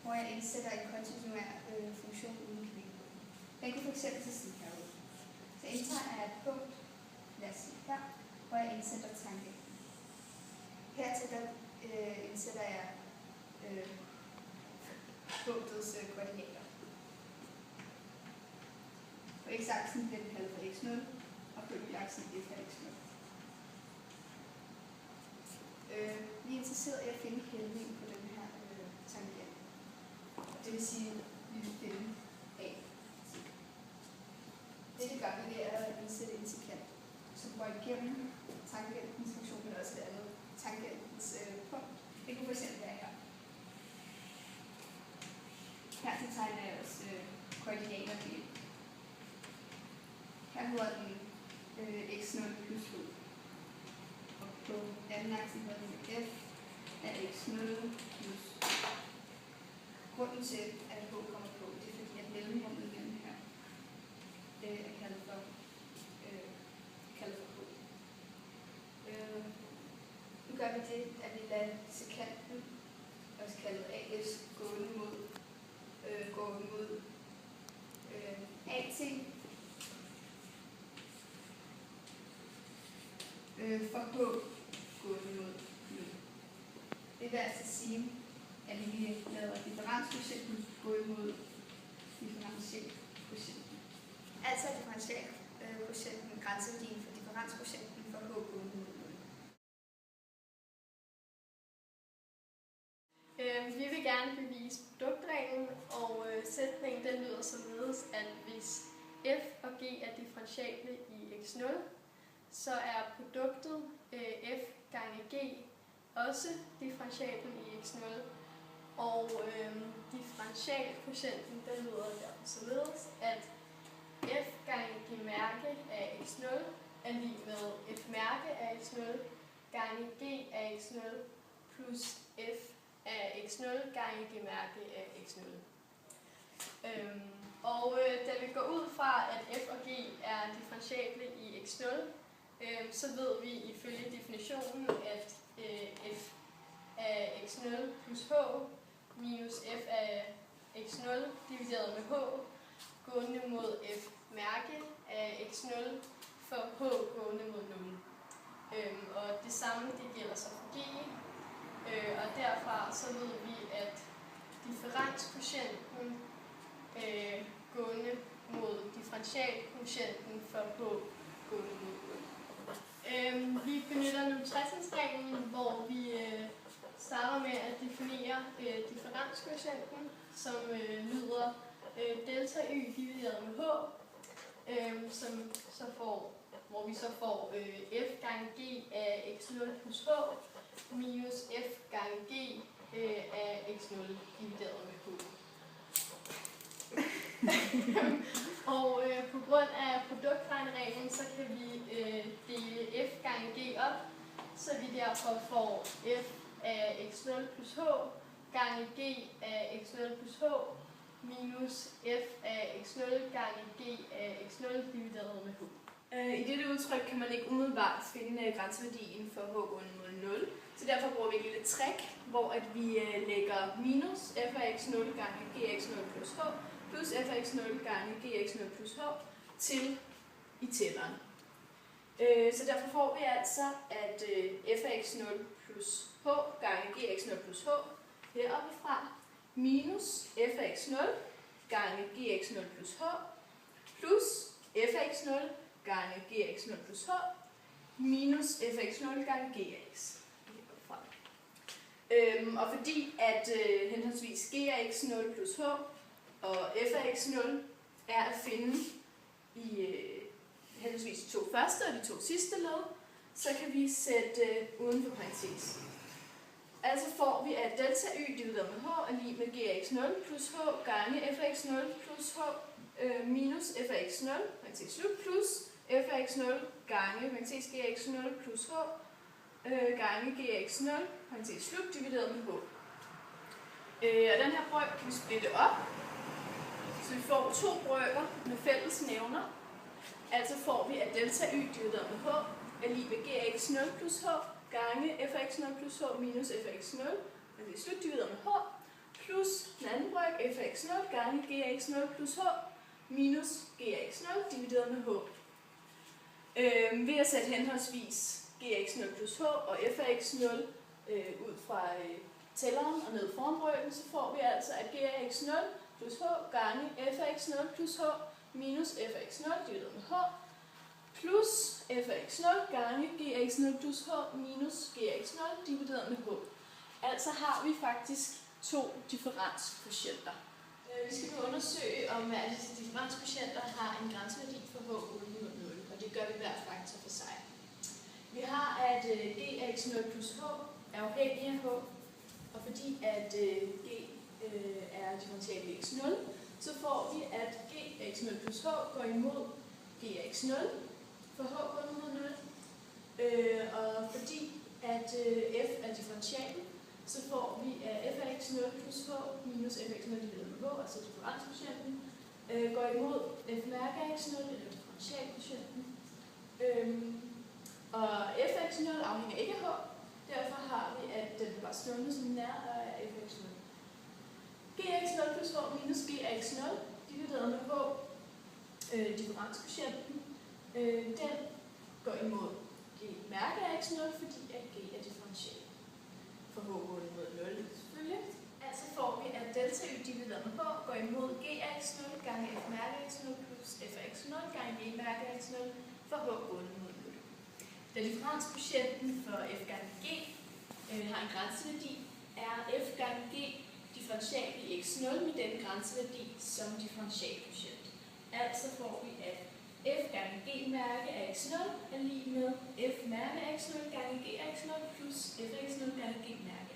hvor jeg indsætter en kontinuær funktion uden kvindemål. Den kan fx se sådan her ud. Så indtegner jeg et punkt, lad os sige her, hvor jeg indsætter tangenten. Hertil der indsætter jeg punktets koordinater. På x-aksen bliver den kaldt for x0, og på y-aksen f af x0. Vi er interesseret i at finde hældningen på den her tangent. Det vil sige, at vi vil finde a. Det gør vi ved at indsætte en sekant, som går igennem tangentens funktion, men også det andet tangentens punkt. Det kunne fx være her. Her tegner jeg også koordinaterne ind. Her hedder den x0 plus h. Og på anden aksen hedder den f af x0 plus. Grunden til, at h kommer på, det er fordi, at mellemrummet mellem her er kaldet for h. Nu gør vi det, at vi lader sekanten, også kaldet as, gå mod at for h gående mod nu. Det vil altså sige, at vi lader differentialkvotienten gå imod differentialkvotienten. Altså differentialkvotienten grænseværdien for differentialkvotienten for h gående mod 0. Vi vil gerne bevise produktreglen, og sætningen den lyder således, at hvis f og g er differentiable i x0, så er produktet f gange g også differentiabel i x0, og differentialkvotienten den lyder derfor således, at f gange g mærke af x0 er lig med f mærke af x0 gange g af x0 plus f af x0 gange g mærke af x0. Da vi går ud fra, at f og g er differentiable i x0, så ved vi ifølge definitionen, at f af x0 plus h minus f af x0 divideret med h gående mod f mærke af x0 for h gående mod 0. Og det samme det gælder så for g. Og derfra så ved vi, at differentialkvotienten gående mod differentialkvotienten for h gående mod 0. Vi benytter nu 60'ensreglen, hvor vi starter med at definere differentialkvotienten, som lyder delta y divideret med h, hvor vi så får f gange g af x0 plus h minus f gange g af x0 divideret med h. Og på grund af produktregnereglen, så kan vi dele f gange g op, så vi derfor får f af x0 plus h gange g af x0 plus h minus f af x0 gange g af x0 divideret med h. I dette udtryk kan man ikke umiddelbart finde grænseværdien for h gående mod 0, så derfor bruger vi et lille trick, hvor at vi lægger minus f af x0 gange g af x0 plus h plus f af x0 gange g af x0 plus h til i tælleren. Så derfor får vi altså, at f af x0 plus h gange g af x0 plus h heroppe fra minus f af x0 gange g af x0 plus h plus f af x0 gange g af x0 plus h minus f af x0 gange g af x. Og fordi at henholdsvis g af x0 plus h og f af x0 er at finde i henholdsvis de to første og de to sidste led, så kan vi sætte uden for parentes. Altså får vi, at delta y divideret med h er lig med g af x0 plus h gange f af x0 plus h minus f af x0, parentes slut, plus f af x0 gange, parentes g af x0 plus h gange g af x0, parentes slut, divideret med h. Og den her brøk kan vi splitte op, så vi får to brøker med fælles nævner. Altså får vi, at delta y divideret med h er lig med g af x0 plus h gange f af x0 plus h minus f af x0, parentes slut, divideret med h, plus den anden bryg, f af x0 gange g af x0 plus h minus g af x0 divideret med h. Ved at sætte henholdsvis g af x0 plus h og f af x0 ud fra tælleren og ned foran brøken, så får vi altså, at g af x0 plus h gange f af x0 plus h minus f af x0 divideret med h plus f af x0 gange g af x0 plus h minus g af x0 divideret med h. Altså har vi faktisk to differenskvotienter. Vi skal nu undersøge, om hver af disse differenskvotienter har en grænseværdi for h uden mod 0, og det gør vi hver faktor for sig. Vi har, at g af x0 plus h er afhængig af h, og fordi at g er differentiabel i x0, så får vi, at g af x0 plus h går imod g af x0, for h går imod 0, og fordi at f er differentiabel, så får vi, at f af x0 plus h minus f af x0 divideret med h, altså differenskvotienten, går imod f mærke af x0, eller differentialkvotienten. Og f af x0 afhænger ikke af h, derfor har vi, at den var stående som nær af f af x0. g af x0 plus h minus g af x0 divideret med h, differenskvotienten, den går imod g mærke af x0, fordi at g er differentiabel. For h går imod 0 selvfølgelig. Altså får vi, at delta y divideret med h går imod g af x0 gange f mærke af x0 plus f af x0 gange g mærke af x0, for h går imod 0. Da differenskvotienten for f gange g har en grænseværdi, er f gange g differentiabel i x0 med den grænseværdi som differentialkvotient. Altså får vi, at f gange g mærke af x0 er lig med f mærke af x0 gange g af x0 plus f af x0 gange g mærke